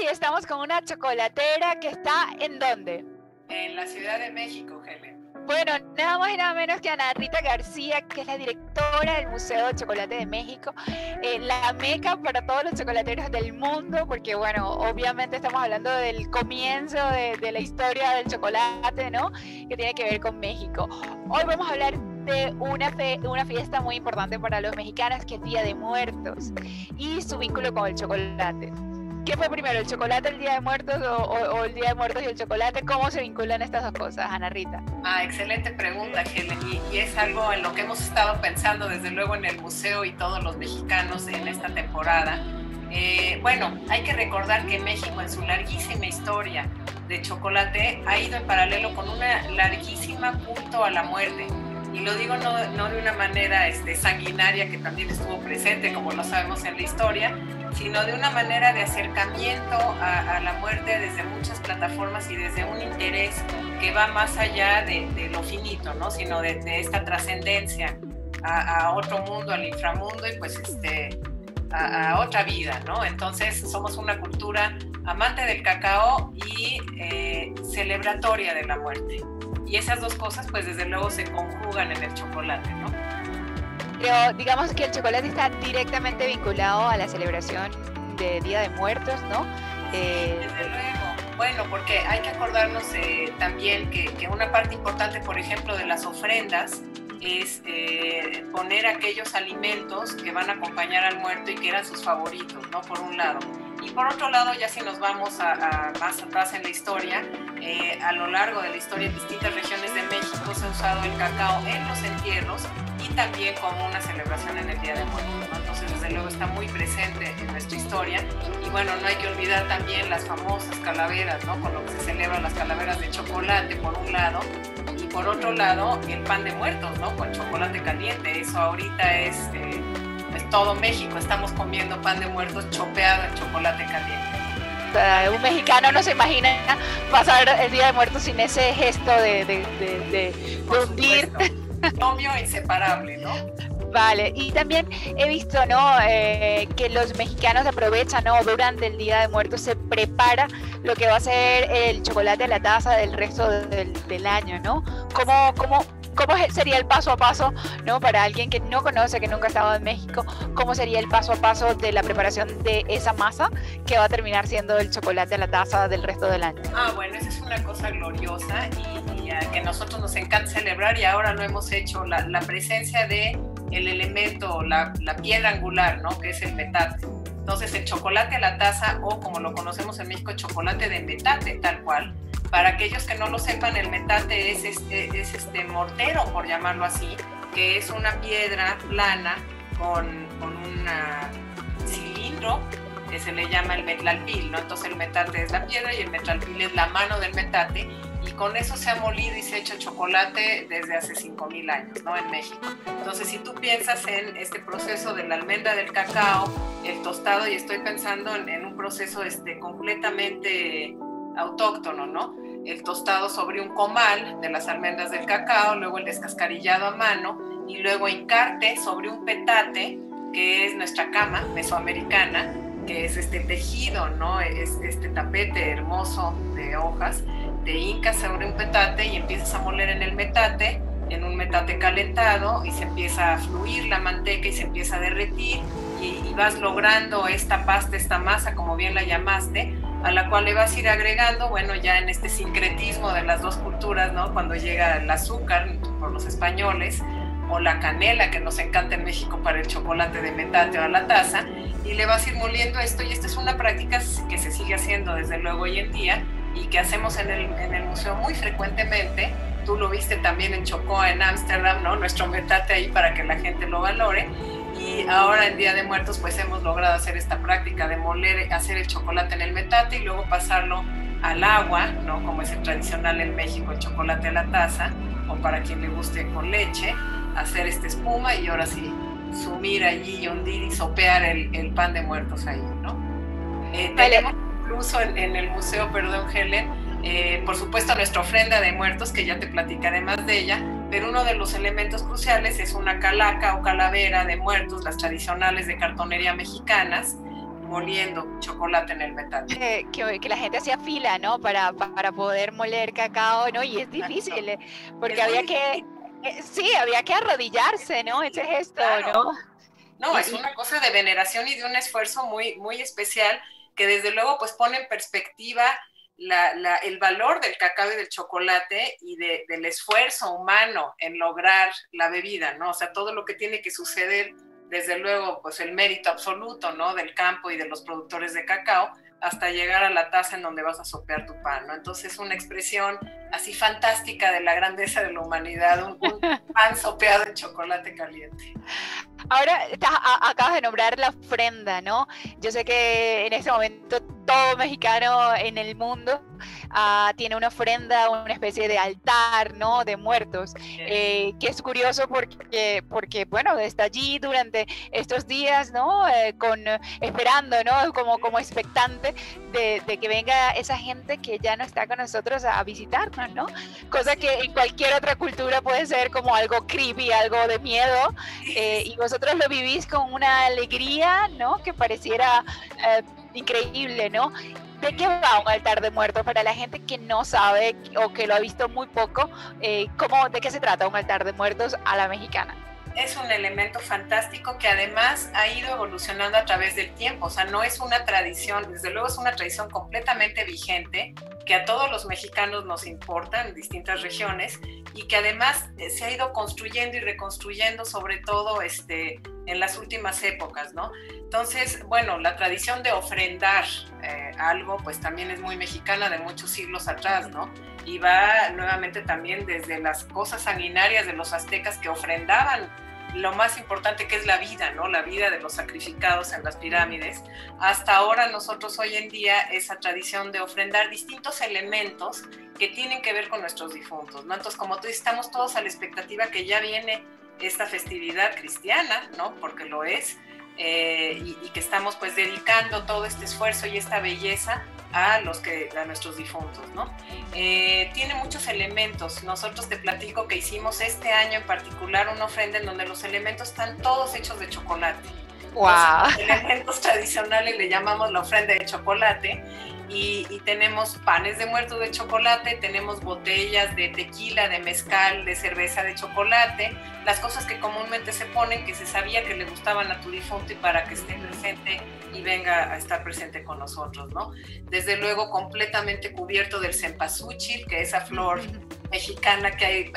y estamos con una chocolatera que está ¿en dónde? En la Ciudad de México, Helen. Bueno, nada más y nada menos que Ana Rita García, que es la directora del Museo de Chocolate de México, la meca para todos los chocolateros del mundo, porque bueno, obviamente estamos hablando del comienzo de la historia del chocolate, ¿no? Que tiene que ver con México. Hoy vamos a hablar de una fiesta muy importante para los mexicanos, que es Día de Muertos, y su vínculo con el chocolate. ¿Qué fue primero, el chocolate el Día de Muertos o el Día de Muertos y el chocolate? ¿Cómo se vinculan estas dos cosas, Ana Rita? Excelente pregunta, Helen, y es algo en lo que hemos estado pensando desde luego en el museo y todos los mexicanos en esta temporada. Bueno, hay que recordar que México en su larguísima historia de chocolate ha ido en paralelo con una larguísima culto a la muerte. Y lo digo no de una manera sanguinaria, que también estuvo presente, como lo sabemos en la historia, sino de una manera de acercamiento a la muerte desde muchas plataformas y desde un interés que va más allá de lo finito, ¿no? Sino de esta trascendencia a otro mundo, al inframundo y pues a otra vida, ¿no? Entonces somos una cultura amante del cacao y celebratoria de la muerte. Y esas dos cosas, pues desde luego se conjugan en el chocolate, ¿no? Pero digamos que el chocolate está directamente vinculado a la celebración de Día de Muertos, ¿no? Desde luego. Bueno, porque hay que acordarnos también que una parte importante, por ejemplo, de las ofrendas es poner aquellos alimentos que van a acompañar al muerto y que eran sus favoritos, ¿no? Por un lado. Y por otro lado, ya si nos vamos a más atrás en la historia, a lo largo de la historia en distintas regiones de México se ha usado el cacao en los entierros y también como una celebración en el Día de Muertos, ¿no? Entonces, desde luego, está muy presente en nuestra historia. Y bueno, no hay que olvidar también las famosas calaveras, ¿no? Con lo que se celebran las calaveras de chocolate, por un lado, y por otro lado, el pan de muertos, ¿no? Con chocolate caliente. Eso ahorita es todo México. Estamos comiendo pan de muertos chopeado en chocolate caliente. Un mexicano no se imagina pasar el Día de Muertos sin ese gesto de hundir. Obvio e inseparable, ¿no? Vale, y también he visto, ¿no? Que los mexicanos aprovechan, ¿no? Durante el Día de Muertos se prepara lo que va a ser el chocolate a la taza del resto del año, ¿no? ¿Cómo sería el paso a paso, ¿no? Para alguien que no conoce, que nunca ha estado en México, ¿cómo sería el paso a paso de la preparación de esa masa que va a terminar siendo el chocolate a la taza del resto del año? Bueno, esa es una cosa gloriosa y que a nosotros nos encanta celebrar, y ahora lo hemos hecho, la presencia de el elemento, la piedra angular, ¿no? Que es el metate. Entonces, el chocolate a la taza, o como lo conocemos en México, chocolate de metate, tal cual. Para aquellos que no lo sepan, el metate es este mortero, por llamarlo así, que es una piedra plana con un cilindro que se le llama el metlalpil, ¿no? Entonces el metate es la piedra y el metlalpil es la mano del metate, y con eso se ha molido y se ha hecho chocolate desde hace 5,000 años, ¿no? En México. Entonces, si tú piensas en este proceso de la almendra del cacao, el tostado, y estoy pensando en un proceso completamente autóctono, ¿no? El tostado sobre un comal de las almendras del cacao, luego el descascarillado a mano, y luego encarte sobre un petate, que es nuestra cama mesoamericana, que es este tejido, ¿no? Es este tapete hermoso de hojas. Te hincas sobre un petate y empiezas a moler en el metate, en un metate calentado, y se empieza a fluir la manteca y se empieza a derretir, y vas logrando esta pasta, esta masa, como bien la llamaste, a la cual le vas a ir agregando, bueno, ya en este sincretismo de las dos culturas, ¿no? Cuando llega el azúcar por los españoles, o la canela, que nos encanta en México para el chocolate de metate o a la taza, y le vas a ir moliendo esto, y esta es una práctica que se sigue haciendo desde luego hoy en día, y que hacemos en el museo muy frecuentemente. Tú lo viste también en Chocoa, en Ámsterdam, ¿no? Nuestro metate ahí para que la gente lo valore. Y ahora en Día de Muertos pues hemos logrado hacer esta práctica de moler, hacer el chocolate en el metate y luego pasarlo al agua, ¿no? Como es el tradicional en México, el chocolate a la taza, o para quien le guste con leche, hacer esta espuma y ahora sí sumir allí y hundir y sopear el pan de muertos ahí, ¿no? Tenemos incluso en el museo, perdón, Helen, por supuesto nuestra ofrenda de muertos, que ya te platicaré más de ella, pero uno de los elementos cruciales es una calaca o calavera de muertos, las tradicionales de cartonería mexicanas, moliendo chocolate en el metate. Que la gente hacía fila, ¿no? Para poder moler cacao, ¿no? Y es difícil, porque había que, sí, había que arrodillarse, ¿no? Ese gesto, claro. ¿no? No, es una cosa de veneración y de un esfuerzo muy, muy especial que desde luego pues pone en perspectiva el valor del cacao y del chocolate y del esfuerzo humano en lograr la bebida, ¿no? O sea, todo lo que tiene que suceder, desde luego, pues el mérito absoluto, ¿no? Del campo y de los productores de cacao, hasta llegar a la taza en donde vas a sopear tu pan, ¿no? Entonces es una expresión así fantástica de la grandeza de la humanidad, un pan sopeado en chocolate caliente. Ahora acabas de nombrar la ofrenda, ¿no? Yo sé que en este momento todo mexicano en el mundo tiene una ofrenda, una especie de altar, ¿no? De muertos, que es curioso porque, bueno, está allí durante estos días, ¿no? Esperando, ¿no? Como expectante de que venga esa gente que ya no está con nosotros a visitarnos, ¿no? Cosa que en cualquier otra cultura puede ser como algo creepy, algo de miedo, y vosotros lo vivís con una alegría, ¿no? Que pareciera increíble, ¿no? ¿De qué va un altar de muertos para la gente que no sabe o que lo ha visto muy poco? ¿De qué se trata un altar de muertos a la mexicana? Es un elemento fantástico que además ha ido evolucionando a través del tiempo, o sea, no es una tradición, desde luego es una tradición completamente vigente, que a todos los mexicanos nos importa en distintas regiones y que además se ha ido construyendo y reconstruyendo, sobre todo en las últimas épocas, ¿no? Entonces, bueno, la tradición de ofrendar algo, pues también es muy mexicana de muchos siglos atrás, ¿no? Y va nuevamente también desde las cosas sanguinarias de los aztecas que ofrendaban lo más importante que es la vida, ¿no? La vida de los sacrificados en las pirámides, hasta ahora nosotros hoy en día esa tradición de ofrendar distintos elementos que tienen que ver con nuestros difuntos, ¿no? Entonces, como tú dices, estamos todos a la expectativa que ya viene esta festividad cristiana, ¿no? Porque lo es, y que estamos pues dedicando todo este esfuerzo y esta belleza a nuestros difuntos, ¿no? Tiene muchos elementos. Nosotros te platico que hicimos este año en particular una ofrenda en donde los elementos están todos hechos de chocolate. ¡Wow! Los elementos tradicionales le llamamos la ofrenda de chocolate y tenemos panes de muerto de chocolate, tenemos botellas de tequila, de mezcal, de cerveza de chocolate, las cosas que comúnmente se ponen, que se sabía que le gustaban a tu difunto y para que esté presente y venga a estar presente con nosotros, ¿no? Desde luego completamente cubierto del cempasúchil, que es esa flor mexicana, que hay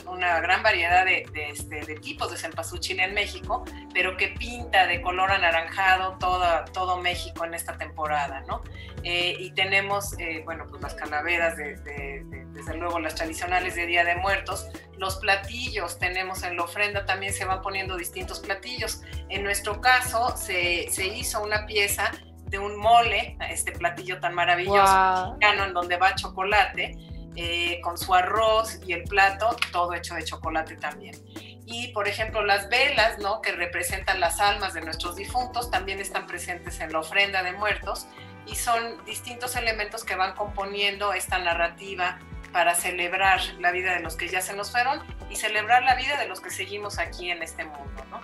una gran variedad de tipos de cempasúchil en México, pero que pinta de color anaranjado todo México en esta temporada, ¿no? Y tenemos, bueno, pues las calaveras, desde luego las tradicionales de Día de Muertos, los platillos, tenemos en la ofrenda también se van poniendo distintos platillos. En nuestro caso se hizo una pieza de un mole, este platillo tan maravilloso mexicano en donde va chocolate, con su arroz y el plato, todo hecho de chocolate también. Y, por ejemplo, las velas, ¿no? Que representan las almas de nuestros difuntos, también están presentes en la ofrenda de muertos y son distintos elementos que van componiendo esta narrativa para celebrar la vida de los que ya se nos fueron y celebrar la vida de los que seguimos aquí en este mundo, ¿no?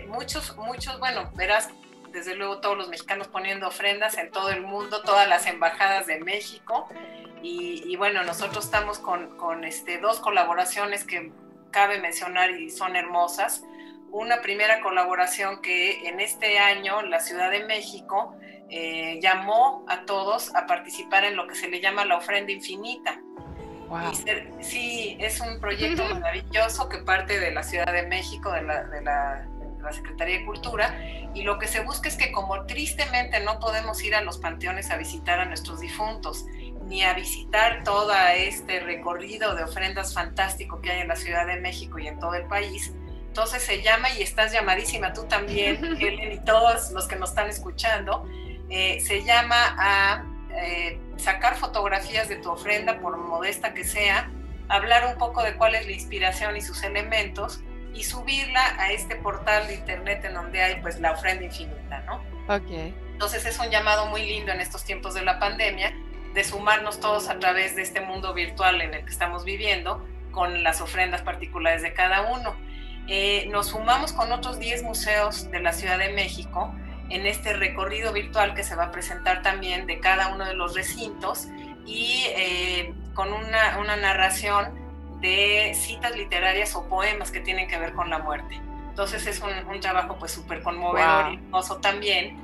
Muchos, bueno, verás, desde luego todos los mexicanos poniendo ofrendas en todo el mundo, todas las embajadas de México y bueno, nosotros estamos con dos colaboraciones que cabe mencionar y son hermosas. Una primera colaboración que en este año la Ciudad de México llamó a todos a participar en lo que se le llama la ofrenda infinita. Wow. Sí, es un proyecto maravilloso que parte de la Ciudad de México, de la Secretaría de Cultura, y lo que se busca es que como tristemente no podemos ir a los panteones a visitar a nuestros difuntos, ni a visitar todo este recorrido de ofrendas fantástico que hay en la Ciudad de México y en todo el país, entonces se llama, y estás llamadísima tú también, Helen, y todos los que nos están escuchando, se llama a sacar fotografías de tu ofrenda, por modesta que sea, hablar un poco de cuál es la inspiración y sus elementos, y subirla a este portal de internet en donde hay pues la ofrenda infinita, ¿no? Okay. Entonces es un llamado muy lindo en estos tiempos de la pandemia, de sumarnos todos a través de este mundo virtual en el que estamos viviendo, con las ofrendas particulares de cada uno. Nos sumamos con otros 10 museos de la Ciudad de México, en este recorrido virtual que se va a presentar también de cada uno de los recintos y con una narración de citas literarias o poemas que tienen que ver con la muerte. Entonces es un trabajo pues súper conmovedor y hermoso también.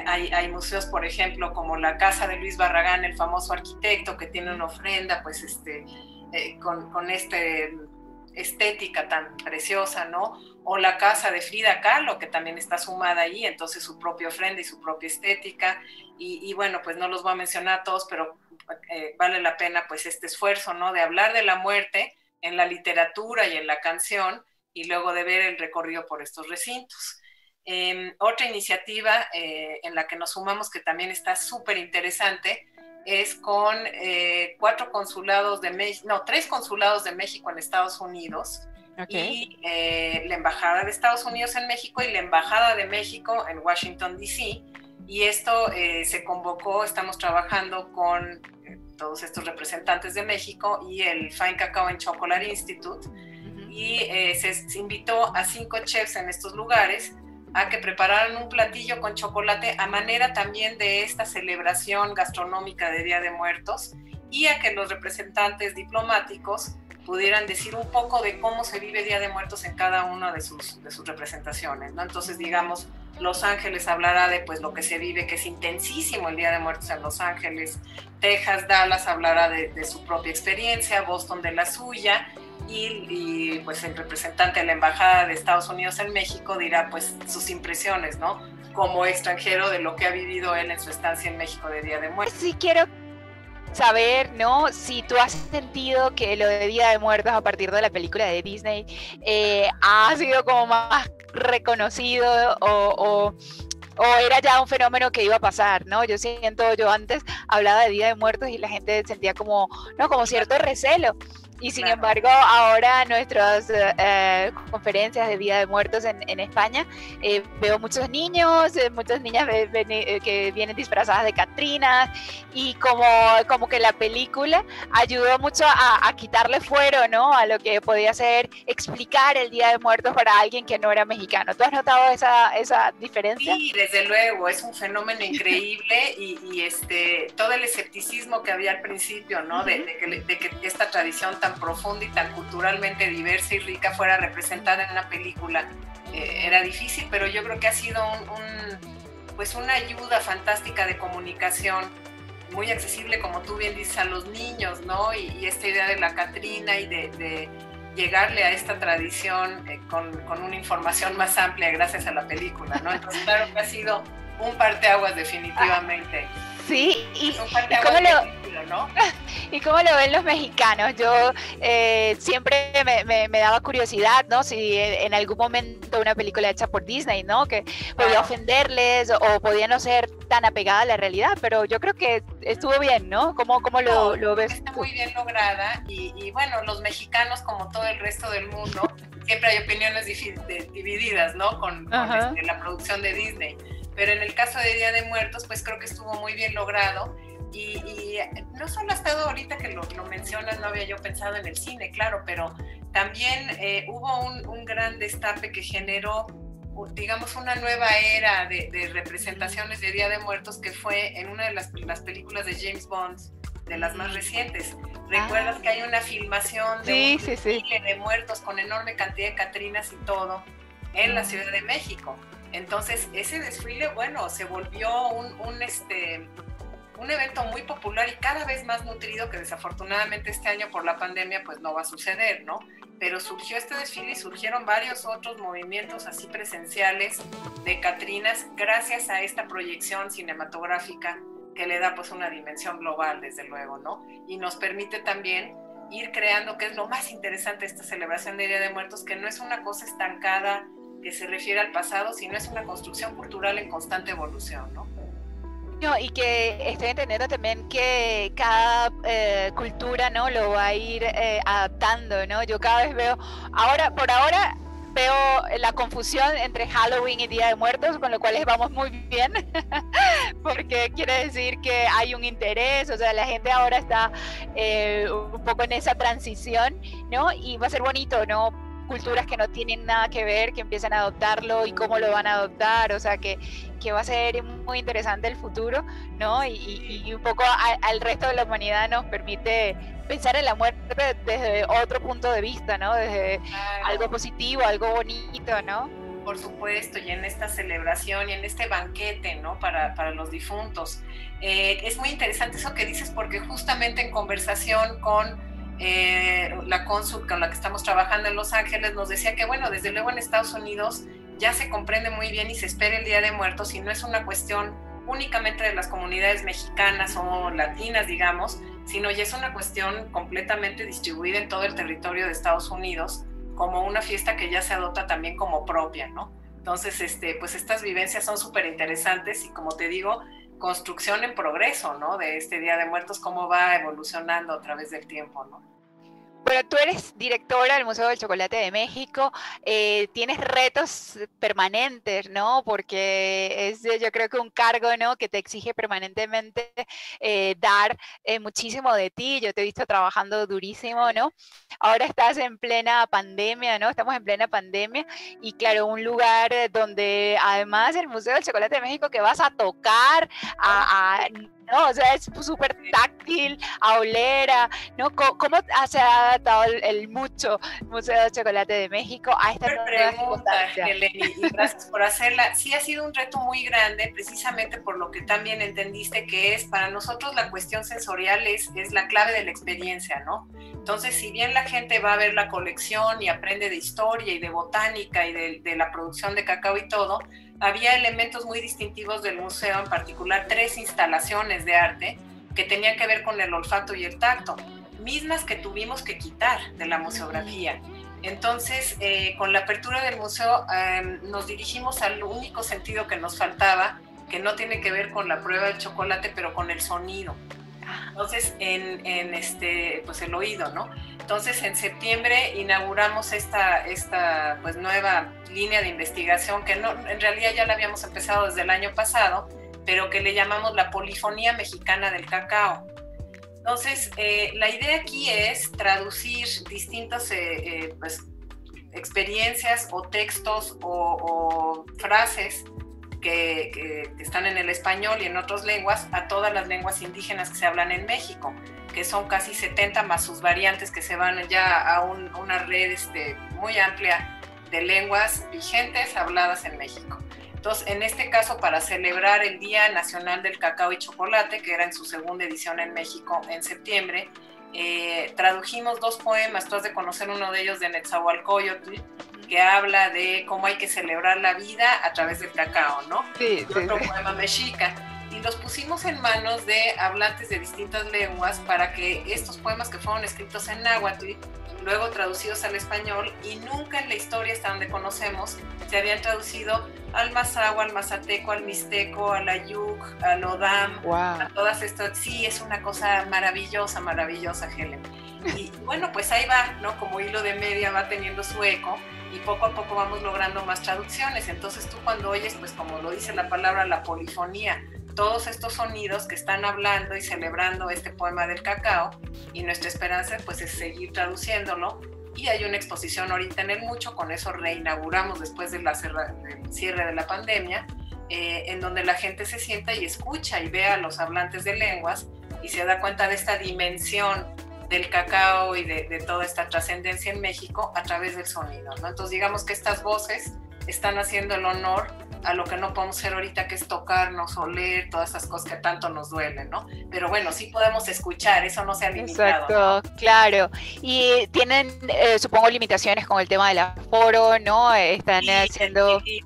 Hay museos, por ejemplo, como la casa de Luis Barragán, el famoso arquitecto, que tiene una ofrenda pues con estética tan preciosa, ¿no? O la casa de Frida Kahlo, que también está sumada ahí, entonces su propia ofrenda y su propia estética, y bueno, pues no los voy a mencionar todos, pero vale la pena pues este esfuerzo, ¿no? De hablar de la muerte en la literatura y en la canción, y luego de ver el recorrido por estos recintos. Otra iniciativa en la que nos sumamos, que también está súper interesante, es con 3 consulados de México en Estados Unidos, y la Embajada de Estados Unidos en México y la Embajada de México en Washington, D.C., y esto se convocó, estamos trabajando con todos estos representantes de México y el Fine Cacao and Chocolate Institute, y se invitó a 5 chefs en estos lugares a que prepararan un platillo con chocolate a manera también de esta celebración gastronómica de Día de Muertos, y a que los representantes diplomáticos pudieran decir un poco de cómo se vive Día de Muertos en cada una de sus representaciones, ¿no? Entonces, digamos, Los Ángeles hablará de pues lo que se vive, que es intensísimo el Día de Muertos en Los Ángeles. Texas, Dallas hablará de su propia experiencia, Boston de la suya, y pues el representante de la Embajada de Estados Unidos en México dirá pues sus impresiones, ¿no? Como extranjero, de lo que ha vivido él en su estancia en México de Día de Muertos. Sí, quiero saber, ¿no? Si tú has sentido que lo de Día de Muertos a partir de la película de Disney ha sido como más reconocido o era ya un fenómeno que iba a pasar, ¿no? Yo antes hablaba de Día de Muertos y la gente sentía como cierto recelo. Y sin embargo, ahora nuestras conferencias de Día de Muertos en España, veo muchos niños, muchas niñas que vienen disfrazadas de catrinas, y como que la película ayudó mucho a quitarle fuero, ¿no? A lo que podía ser explicar el Día de Muertos para alguien que no era mexicano. ¿Tú has notado esa diferencia? Sí, desde luego, es un fenómeno increíble y todo el escepticismo que había al principio, ¿no? De que esta tradición tan profunda y tan culturalmente diversa y rica fuera representada en una película era difícil, pero yo creo que ha sido pues una ayuda fantástica de comunicación, muy accesible, como tú bien dices, a los niños, ¿no? Y esta idea de la Catrina y de llegarle a esta tradición con una información más amplia gracias a la película, ¿no? Entonces, claro que ha sido un parteaguas definitivamente. Sí, ¿no? ¿Y cómo lo ven los mexicanos? Yo siempre me daba curiosidad, ¿no? Si en algún momento una película hecha por Disney, ¿no? Que podía ofenderles o podía no ser tan apegada a la realidad, pero yo creo que estuvo bien, ¿no? ¿Cómo lo ves? Está muy bien lograda y bueno, los mexicanos, como todo el resto del mundo, siempre hay opiniones divididas, ¿no? Con la producción de Disney. Pero en el caso de Día de Muertos, pues creo que estuvo muy bien logrado. Y no solo ha estado, ahorita que lo mencionas, no había yo pensado en el cine, claro, pero también hubo un gran destape que generó, digamos, una nueva era de representaciones de Día de Muertos, que fue en una de las películas de James Bond, de las más recientes. ¿Recuerdas que hay una filmación de un desfile de muertos con enorme cantidad de catrinas y todo en la Ciudad de México? Entonces, ese desfile, bueno, se volvió un evento muy popular y cada vez más nutrido, que desafortunadamente este año por la pandemia pues no va a suceder, ¿no? Pero surgió este desfile y surgieron varios otros movimientos así presenciales de catrinas gracias a esta proyección cinematográfica que le da pues una dimensión global, desde luego, ¿no? Y nos permite también ir creando, que es lo más interesante de esta celebración de Día de Muertos, que no es una cosa estancada que se refiere al pasado, sino es una construcción cultural en constante evolución, ¿no? No, y que estoy entendiendo también que cada cultura, ¿no? Lo va a ir adaptando, ¿no? Yo cada vez veo, por ahora veo la confusión entre Halloween y Día de Muertos, con lo cual vamos muy bien, porque quiere decir que hay un interés, o sea, la gente ahora está un poco en esa transición, ¿no? Y va a ser bonito, ¿no? culturas que no tienen nada que ver, que empiezan a adoptarlo y cómo lo van a adoptar, o sea que va a ser muy interesante el futuro, ¿no? Y un poco al resto de la humanidad nos permite pensar en la muerte desde otro punto de vista, ¿no? Desde algo positivo, algo bonito, ¿no? Por supuesto, y en esta celebración y en este banquete, ¿no? Para los difuntos. Es muy interesante eso que dices, porque justamente en conversación con la cónsul con la que estamos trabajando en Los Ángeles, nos decía que, bueno, desde luego en Estados Unidos ya se comprende muy bien y se espera el Día de Muertos, y no es una cuestión únicamente de las comunidades mexicanas o latinas, digamos, sino ya es una cuestión completamente distribuida en todo el territorio de Estados Unidos, como una fiesta que ya se adopta también como propia, ¿no? Entonces, pues estas vivencias son súper interesantes y, como te digo, construcción en progreso, ¿no? De este Día de Muertos, cómo va evolucionando a través del tiempo, ¿no? Bueno, tú eres directora del Museo del Chocolate de México, tienes retos permanentes, ¿no? Porque es, yo creo que un cargo, ¿no? Que te exige permanentemente dar muchísimo de ti. Yo te he visto trabajando durísimo, ¿no? Ahora estás en plena pandemia, ¿no? Estamos en plena pandemia y claro, un lugar donde además el Museo del Chocolate de México que vas a tocar, no, o sea, es súper táctil, a oler, ¿no? ¿Cómo se ha adaptado el Museo del Chocolate de México a esta nueva circunstancia? Eleni, y gracias por hacerla. Sí ha sido un reto muy grande, precisamente por lo que también entendiste que es, para nosotros la cuestión sensorial es la clave de la experiencia, ¿no? Entonces, si bien la gente va a ver la colección y aprende de historia y de botánica y de la producción de cacao y todo, había elementos muy distintivos del museo, en particular 3 instalaciones de arte que tenían que ver con el olfato y el tacto, mismas que tuvimos que quitar de la museografía. Entonces, con la apertura del museo, nos dirigimos al único sentido que nos faltaba, que no tiene que ver con la prueba del chocolate, pero con el sonido. Entonces, pues el oído, ¿no? Entonces, en septiembre inauguramos esta pues, nueva línea de investigación que no, en realidad ya la habíamos empezado desde el año pasado, pero que le llamamos la polifonía mexicana del cacao. Entonces, la idea aquí es traducir distintas pues, experiencias o textos o frases que están en el español y en otras lenguas a todas las lenguas indígenas que se hablan en México, que son casi 70 más sus variantes que se van ya a una red muy amplia de lenguas vigentes habladas en México. Entonces, en este caso, para celebrar el Día Nacional del Cacao y Chocolate, que era en su segunda edición en México en septiembre, tradujimos 2 poemas. Tú has de conocer uno de ellos, de Netzahualcóyotl, que habla de cómo hay que celebrar la vida a través del cacao, ¿no? Sí, y otro poema mexica. Y los pusimos en manos de hablantes de distintas lenguas para que estos poemas, que fueron escritos en náhuatl, luego traducidos al español, y nunca en la historia, hasta donde conocemos, se habían traducido al mazahua, al mazateco, al mixteco, al ayuk, al odam, wow, a todas estas. Sí, es una cosa maravillosa, maravillosa, Helen. Y bueno, pues ahí va, ¿no? Como hilo de media va teniendo su eco, y poco a poco vamos logrando más traducciones. Entonces tú, cuando oyes, pues como lo dice la palabra, la polifonía, todos estos sonidos que están hablando y celebrando este poema del cacao, y nuestra esperanza pues es seguir traduciéndolo, y hay una exposición ahorita en el Mucho, con eso reinauguramos después del cierre de la pandemia, en donde la gente se sienta y escucha y ve a los hablantes de lenguas y se da cuenta de esta dimensión del cacao y de toda esta trascendencia en México a través del sonido, ¿no? Entonces digamos que estas voces están haciendo el honor a lo que no podemos hacer ahorita, que es tocarnos, oler, todas esas cosas que tanto nos duelen, ¿no? Pero bueno, sí podemos escuchar, eso no se ha limitado. Exacto, ¿no? Claro. Y tienen, supongo, limitaciones con el tema del aforo, ¿no? Están haciendo... Sí.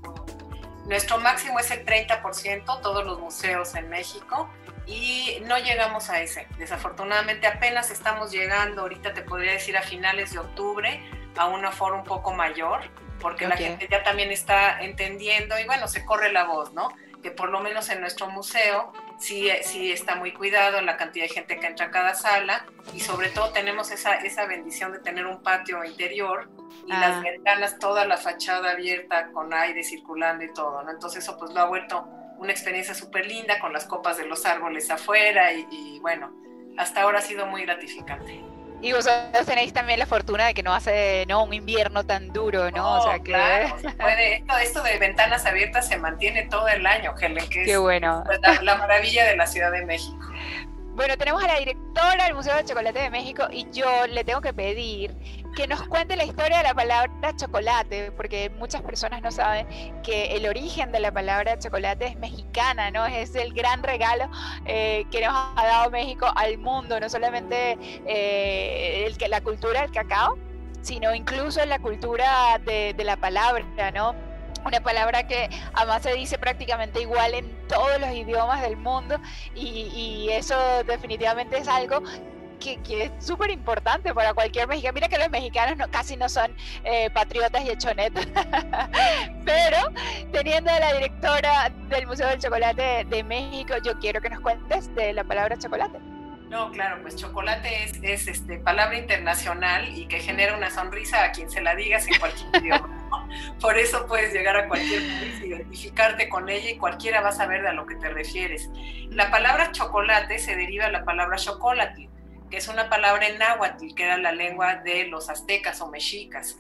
Nuestro máximo es el 30%, todos los museos en México, y no llegamos a ese. Desafortunadamente apenas estamos llegando, ahorita te podría decir a finales de octubre, a un aforo un poco mayor, porque la gente ya también está entendiendo, y bueno, se corre la voz, ¿no? Que por lo menos en nuestro museo sí está muy cuidado la cantidad de gente que entra a cada sala, y sobre todo tenemos esa bendición de tener un patio interior y las ventanas, toda la fachada abierta con aire circulando y todo, ¿no? Entonces eso pues lo ha vuelto una experiencia súper linda, con las copas de los árboles afuera, y bueno, hasta ahora ha sido muy gratificante. Y vosotros tenéis también la fortuna de que no hace, ¿no?, un invierno tan duro, ¿no? Oh, O sea que... claro, se puede. Esto de ventanas abiertas se mantiene todo el año, Helen, que Qué es bueno. pues, la maravilla de la Ciudad de México. Bueno, tenemos a la directora del Museo del Chocolate de México y yo le tengo que pedir que nos cuente la historia de la palabra chocolate, porque muchas personas no saben que el origen de la palabra chocolate es mexicana, ¿no? Es el gran regalo que nos ha dado México al mundo, no solamente la cultura del cacao, sino incluso la cultura de la palabra, ¿no? Una palabra que además se dice prácticamente igual en todos los idiomas del mundo y eso definitivamente es algo que es súper importante para cualquier mexicano. Mira que los mexicanos casi no son patriotas y hechonetas, pero teniendo a la directora del Museo del Chocolate de México, yo quiero que nos cuentes de la palabra chocolate. No, claro, pues chocolate es palabra internacional y que genera una sonrisa a quien se la digas en cualquier idioma, ¿no? Por eso puedes llegar a cualquier país, identificarte con ella y cualquiera va a saber de a lo que te refieres. La palabra chocolate se deriva de la palabra xocolatl, que es una palabra en náhuatl, que era la lengua de los aztecas o mexicas.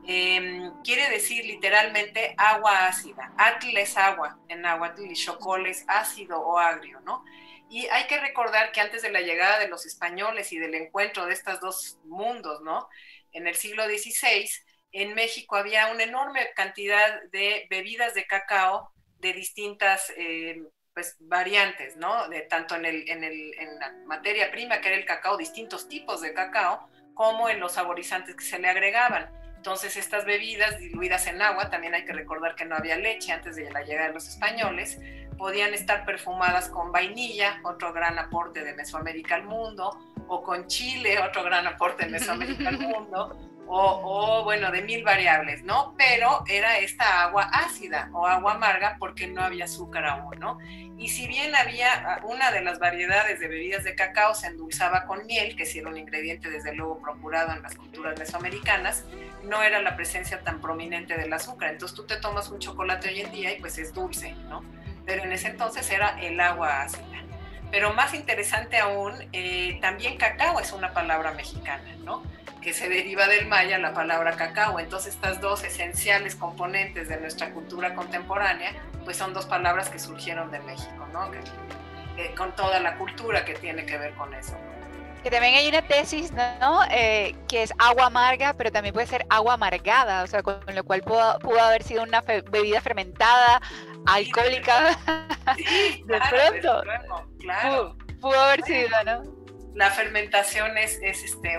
Quiere decir literalmente agua ácida. Atl es agua en náhuatl y xocol es ácido o agrio, ¿no? Y hay que recordar que antes de la llegada de los españoles y del encuentro de estos dos mundos, ¿no?, en el siglo XVI, en México había una enorme cantidad de bebidas de cacao de distintas pues, variantes, ¿no? Tanto en la materia prima, que era el cacao, distintos tipos de cacao, como en los saborizantes que se le agregaban. Entonces, estas bebidas diluidas en agua, también hay que recordar que no había leche antes de la llegada de los españoles, podían estar perfumadas con vainilla, otro gran aporte de Mesoamérica al mundo, o con chile, otro gran aporte de Mesoamérica al mundo, o bueno, de mil variables, ¿no? Pero era esta agua ácida o agua amarga porque no había azúcar aún, ¿no? Y si bien había una de las variedades de bebidas de cacao, se endulzaba con miel, que sí era un ingrediente desde luego procurado en las culturas mesoamericanas, no era la presencia tan prominente del azúcar. Entonces tú te tomas un chocolate hoy en día y pues es dulce, ¿no? Pero en ese entonces era el agua ácida. Pero más interesante aún, también cacao es una palabra mexicana, ¿no?, que se deriva del maya la palabra cacao. Entonces estas dos esenciales componentes de nuestra cultura contemporánea pues son dos palabras que surgieron de México, ¿no?, con toda la cultura que tiene que ver con eso. Que también hay una tesis, ¿no?, que es agua amarga, pero también puede ser agua amargada, o sea, con lo cual pudo haber sido una bebida fermentada, alcohólica, sí, de claro, pronto. Claro. Pudo haber sido, ¿no? La fermentación es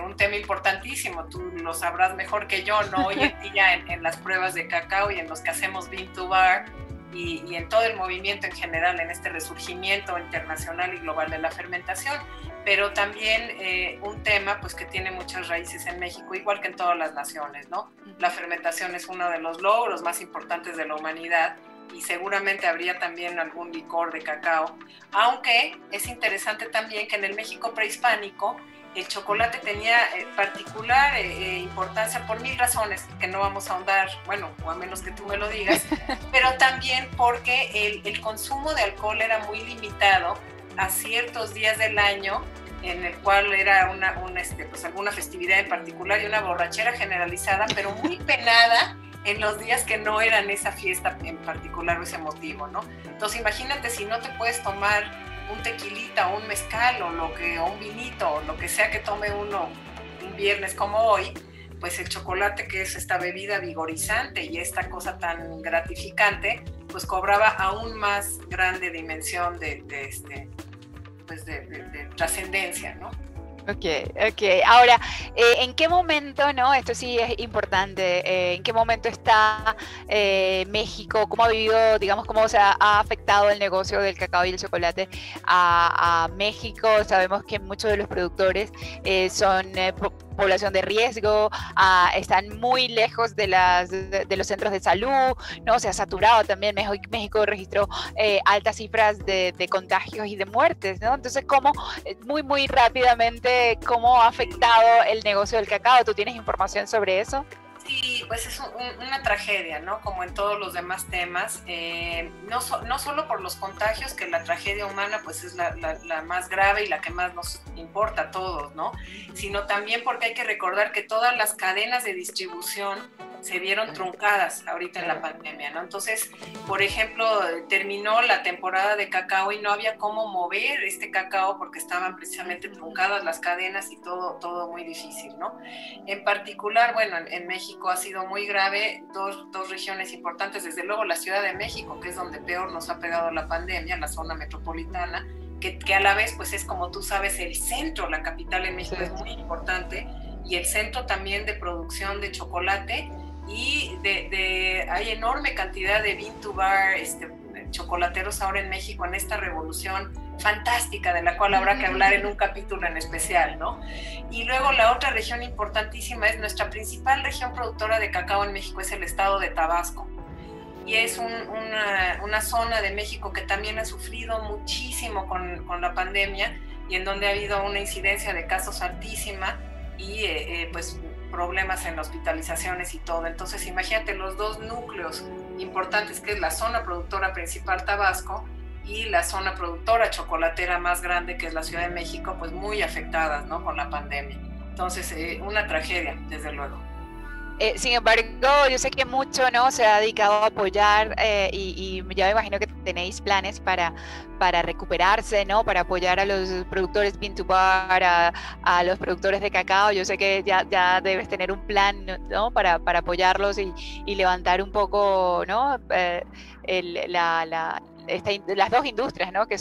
un tema importantísimo, tú lo sabrás mejor que yo, ¿no? Hoy en día en las pruebas de cacao y en los que hacemos bean to bar y en todo el movimiento en general, en este resurgimiento internacional y global de la fermentación, pero también un tema pues que tiene muchas raíces en México, igual que en todas las naciones, ¿no? La fermentación es uno de los logros más importantes de la humanidad y seguramente habría también algún licor de cacao, aunque es interesante también que en el México prehispánico el chocolate tenía particular importancia por mil razones que no vamos a ahondar, bueno, o a menos que tú me lo digas, pero también porque el consumo de alcohol era muy limitado a ciertos días del año en el cual era pues alguna festividad en particular y una borrachera generalizada, pero muy penada en los días que no eran esa fiesta en particular o ese motivo, ¿no? Entonces imagínate si no te puedes tomar un tequilita o un mezcal o un vinito o lo que sea que tome uno un viernes como hoy, pues el chocolate, que es esta bebida vigorizante y esta cosa tan gratificante, pues cobraba aún más grande dimensión de trascendencia, ¿no? Ok. Ahora, ¿en qué momento, no? Esto sí es importante. ¿En qué momento está México? ¿Cómo ha vivido, digamos, cómo se ha afectado el negocio del cacao y el chocolate a México? Sabemos que muchos de los productores son población de riesgo, están muy lejos de los centros de salud, ¿no? Se ha saturado también. México registró altas cifras de contagios y de muertes, ¿no? Entonces, ¿cómo, muy rápidamente, cómo ha afectado el negocio del cacao? ¿Tú tienes información sobre eso? Sí, pues es una tragedia, ¿no? Como en todos los demás temas, no solo por los contagios, que la tragedia humana pues es la más grave y la que más nos importa a todos, ¿no? Sino también porque hay que recordar que todas las cadenas de distribución se vieron truncadas ahorita en la pandemia, ¿no? Entonces, por ejemplo, terminó la temporada de cacao y no había cómo mover este cacao porque estaban precisamente truncadas las cadenas y todo muy difícil, ¿no? En particular, bueno, en México ha sido muy grave, dos regiones importantes, desde luego la Ciudad de México, que es donde peor nos ha pegado la pandemia, la zona metropolitana, que a la vez, pues es como tú sabes, el centro, la capital en México es muy importante, y el centro también de producción de chocolate, y hay enorme cantidad de bean to bar, chocolateros ahora en México, en esta revolución fantástica de la cual habrá que hablar en un capítulo en especial, ¿no? Y luego la otra región importantísima es nuestra principal región productora de cacao en México, es el estado de Tabasco. Y es una zona de México que también ha sufrido muchísimo con la pandemia y en donde ha habido una incidencia de casos altísima y pues problemas en hospitalizaciones y todo. Entonces imagínate los dos núcleos importantes, que es la zona productora principal Tabasco y la zona productora chocolatera más grande, que es la Ciudad de México, pues muy afectadas, ¿no? Con la pandemia. Entonces una tragedia, desde luego. Sin embargo, yo sé que mucho, ¿no?, se ha dedicado a apoyar y ya me imagino que tenéis planes para recuperarse, ¿no?, para apoyar a los productores bean to bar, a los productores de cacao. Yo sé que ya debes tener un plan, ¿no?, para apoyarlos y levantar un poco, ¿no?, las dos industrias, ¿no?, que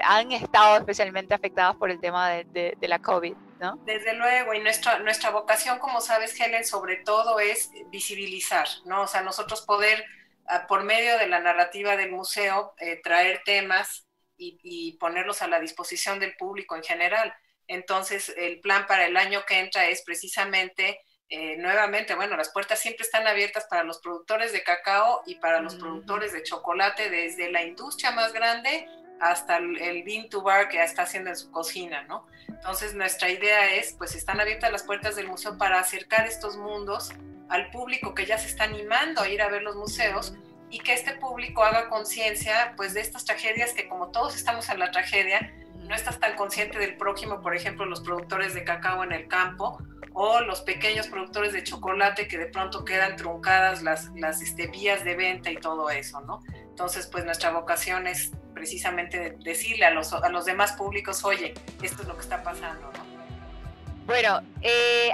han estado especialmente afectadas por el tema de la COVID, ¿no? Desde luego, y nuestra vocación, como sabes, Helen, sobre todo es visibilizar, ¿no? O sea, nosotros poder, por medio de la narrativa del museo, traer temas y ponerlos a la disposición del público en general. Entonces, el plan para el año que entra es precisamente, nuevamente, bueno, las puertas siempre están abiertas para los productores de cacao y para los productores de chocolate, desde la industria más grande hasta el bean to bar que está haciendo en su cocina, ¿no? Entonces nuestra idea es, pues están abiertas las puertas del museo para acercar estos mundos al público que ya se está animando a ir a ver los museos, y que este público haga conciencia pues de estas tragedias, que como todos estamos en la tragedia, no estás tan consciente del prójimo, por ejemplo los productores de cacao en el campo, o los pequeños productores de chocolate que de pronto quedan truncadas las vías de venta y todo eso, ¿no? Entonces, pues nuestra vocación es precisamente decirle a los demás públicos, oye, esto es lo que está pasando, ¿no? Bueno,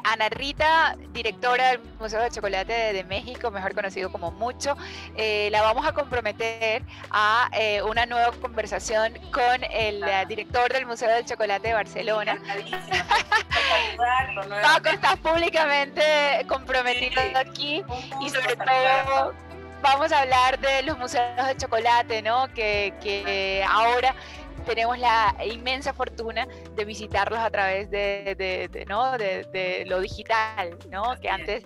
Ana Rita, directora del Museo de Chocolate de México, mejor conocido como Mucho, la vamos a comprometer a una nueva conversación con el director del Museo del Chocolate de Barcelona. Paco, estás públicamente comprometido aquí, y sobre todo vamos a hablar de los museos de chocolate, ¿no? Que ahora tenemos la inmensa fortuna de visitarlos a través de lo digital, ¿no? Que antes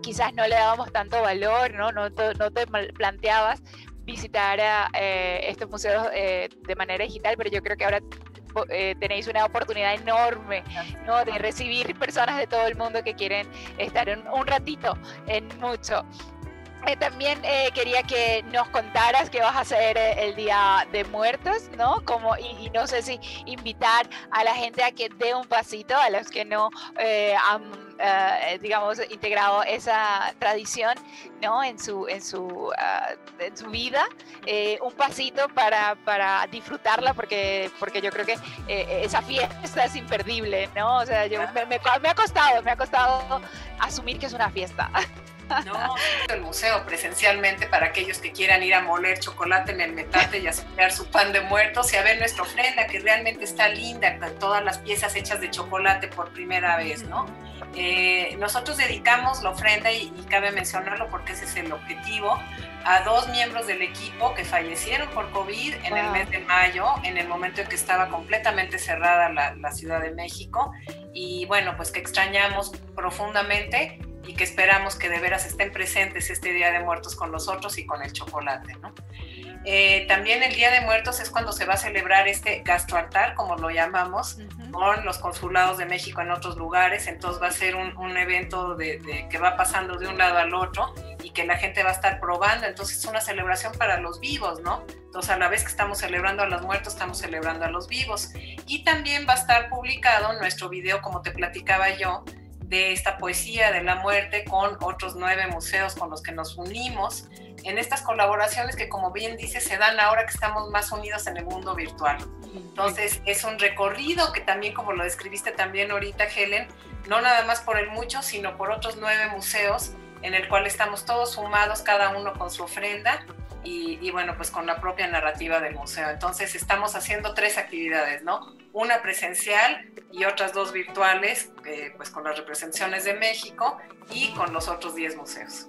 quizás no le dábamos tanto valor, ¿no? No te planteabas visitar estos museos de manera digital, pero yo creo que ahora tenéis una oportunidad enorme, ¿no?, de recibir personas de todo el mundo que quieren estar un ratito en Mucho. También quería que nos contaras qué vas a hacer el Día de Muertos, ¿no? Y no sé si invitar a la gente a que dé un pasito, a los que no han, digamos, integrado esa tradición, ¿no?, en su vida, un pasito para disfrutarla, porque yo creo que esa fiesta es imperdible, ¿no? O sea, me ha costado asumir que es una fiesta. No, el museo presencialmente para aquellos que quieran ir a moler chocolate en el metate y a sacar su pan de muertos y a ver nuestra ofrenda, que realmente está linda, con todas las piezas hechas de chocolate por primera vez, ¿no? Nosotros dedicamos la ofrenda, y cabe mencionarlo porque ese es el objetivo, a 2 miembros del equipo que fallecieron por COVID en el mes de mayo, en el momento en que estaba completamente cerrada la Ciudad de México, y bueno, pues que extrañamos profundamente y que esperamos que de veras estén presentes este Día de Muertos con nosotros y con el chocolate, ¿no? También el Día de Muertos es cuando se va a celebrar este gastroaltar, como lo llamamos, con los consulados de México en otros lugares. Entonces va a ser un evento que va pasando de un lado al otro y que la gente va a estar probando. Entonces es una celebración para los vivos, ¿no? Entonces a la vez que estamos celebrando a los muertos, estamos celebrando a los vivos. Y también va a estar publicado nuestro video, como te platicaba yo, de esta poesía de la muerte con otros 9 museos con los que nos unimos en estas colaboraciones que, como bien dice, se dan ahora que estamos más unidos en el mundo virtual. Entonces es un recorrido que también, como lo describiste también ahorita, Helen, no nada más por el mucho, sino por otros 9 museos en el cual estamos todos sumados, cada uno con su ofrenda y bueno, pues con la propia narrativa del museo. Entonces estamos haciendo 3 actividades, ¿no? Una presencial y otras 2 virtuales, pues con las representaciones de México y con los otros 10 museos.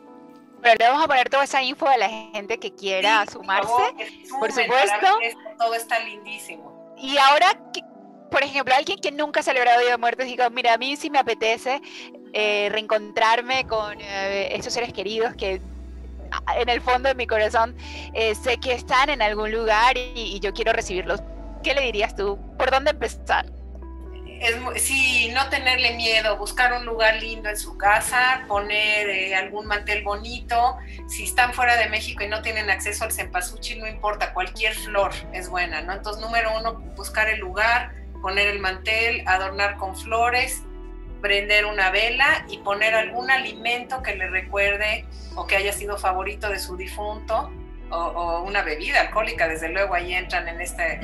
Pero le vamos a poner toda esa info a la gente que quiera sumarse, por supuesto. Todo está lindísimo. Y ahora, por ejemplo, alguien que nunca ha celebrado Día de Muertos, digo, mira, a mí sí me apetece reencontrarme con estos seres queridos que en el fondo de mi corazón sé que están en algún lugar y yo quiero recibirlos. ¿Qué le dirías tú? ¿Por dónde empezar? Sí, no tenerle miedo, buscar un lugar lindo en su casa, poner algún mantel bonito. Si están fuera de México y no tienen acceso al cempasúchil, no importa, cualquier flor es buena, ¿no? Entonces, número 1, buscar el lugar, poner el mantel, adornar con flores, prender una vela y poner algún alimento que le recuerde o que haya sido favorito de su difunto, o una bebida alcohólica, desde luego ahí entran en este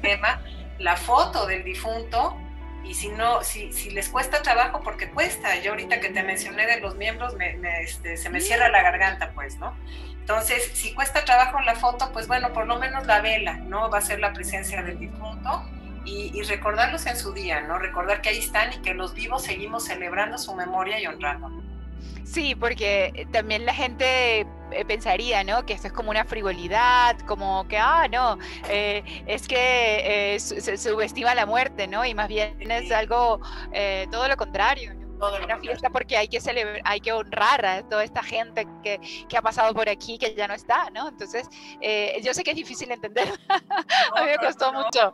tema, la foto del difunto. Y si no, si les cuesta trabajo, porque cuesta, yo ahorita que te mencioné de los miembros, se me cierra la garganta, pues, ¿no? Entonces, si cuesta trabajo la foto, pues bueno, por lo menos la vela, ¿no? Va a ser la presencia del difunto y recordarlos en su día, ¿no? Recordar que ahí están y que los vivos seguimos celebrando su memoria y honrando. Sí, porque también la gente pensaría, ¿no? Que esto es como una frivolidad, como que, no, es que se subestima la muerte, ¿no? Y más bien es algo, todo lo contrario, ¿no? Una fiesta porque hay que celebrar, hay que honrar a toda esta gente que ha pasado por aquí, que ya no está, ¿no? Entonces, yo sé que es difícil entender, a mí me costó mucho.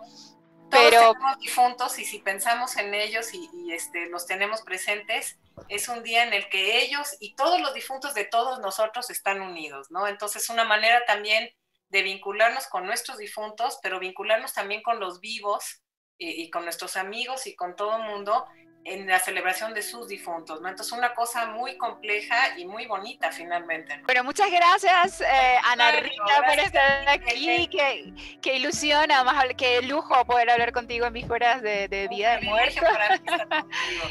Todos tenemos difuntos y si pensamos en ellos y los tenemos presentes, es un día en el que ellos y todos los difuntos de todos nosotros están unidos, ¿no? Entonces, una manera también de vincularnos con nuestros difuntos, pero vincularnos también con los vivos y con nuestros amigos y con todo el mundo en la celebración de sus difuntos, ¿no? Entonces, una cosa muy compleja y muy bonita, finalmente, ¿no? Pero muchas gracias, Ana Rita, por estar aquí. Qué ilusión, además, qué lujo poder hablar contigo en vísperas de Día de Muertos.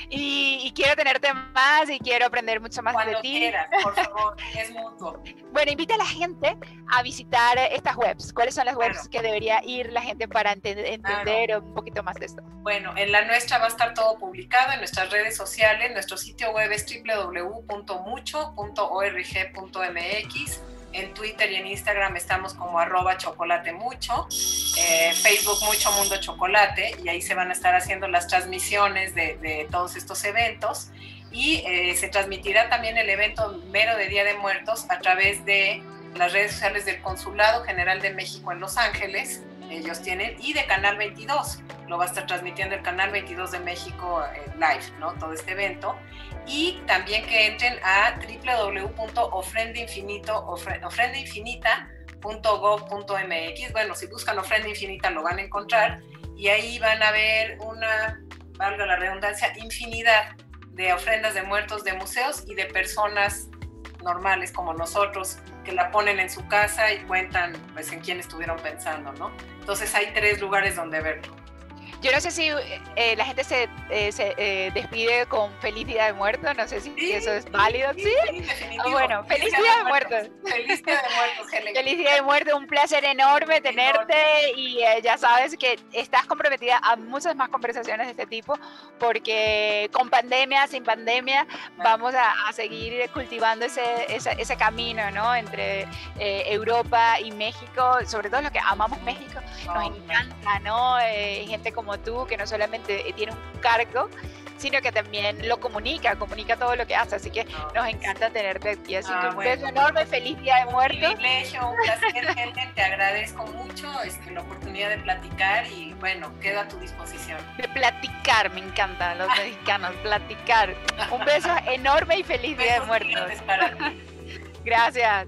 Y quiero tenerte más y quiero aprender mucho más de ti. Cuando quieras, por favor, es mutuo. Bueno, invita a la gente a visitar estas webs. ¿Cuáles son las webs que debería ir la gente para entender un poquito más de esto? Bueno, en la nuestra va a estar todo publicado en nuestras redes sociales. Nuestro sitio web es www.mucho.org.mx. En Twitter y en Instagram estamos como @chocolatemucho, Facebook Mucho Mundo Chocolate, y ahí se van a estar haciendo las transmisiones de todos estos eventos. Y se transmitirá también el evento mero de Día de Muertos a través de las redes sociales del Consulado General de México en Los Ángeles. Ellos tienen, y de Canal 22, lo va a estar transmitiendo el Canal 22 de México live, ¿no? Todo este evento. Y también que entren a www.ofrendainfinita.gov.mx. Bueno, si buscan Ofrenda Infinita lo van a encontrar, y ahí van a ver valga la redundancia, infinidad de ofrendas de muertos de museos y de personas normales como nosotros, que la ponen en su casa y cuentan pues en quién estuvieron pensando, ¿no? Entonces hay 3 lugares donde verlo. Yo no sé si la gente se despide con Feliz Día de Muertos, no sé si eso es válido. Sí, bueno, Feliz Día de Muertos. Feliz Día de Muertos, Helen. Feliz Día de Muertos, un placer enorme tenerte y ya sabes que estás comprometida a muchas más conversaciones de este tipo, porque con pandemia, sin pandemia, vamos a seguir cultivando ese camino, ¿no? Entre Europa y México, sobre todo los que amamos México, nos encanta, ¿no? Gente como tú, que no solamente tiene un cargo, sino que también lo comunica todo lo que hace, así que nos encanta tenerte aquí. Así que un beso enorme, feliz Día de Muertos. Un privilegio, un placer, Helen, te agradezco mucho la oportunidad de platicar y bueno, quedo a tu disposición. De platicar, me encantan los mexicanos, platicar. Un beso enorme y feliz Día de Muertos. Para ti. Gracias.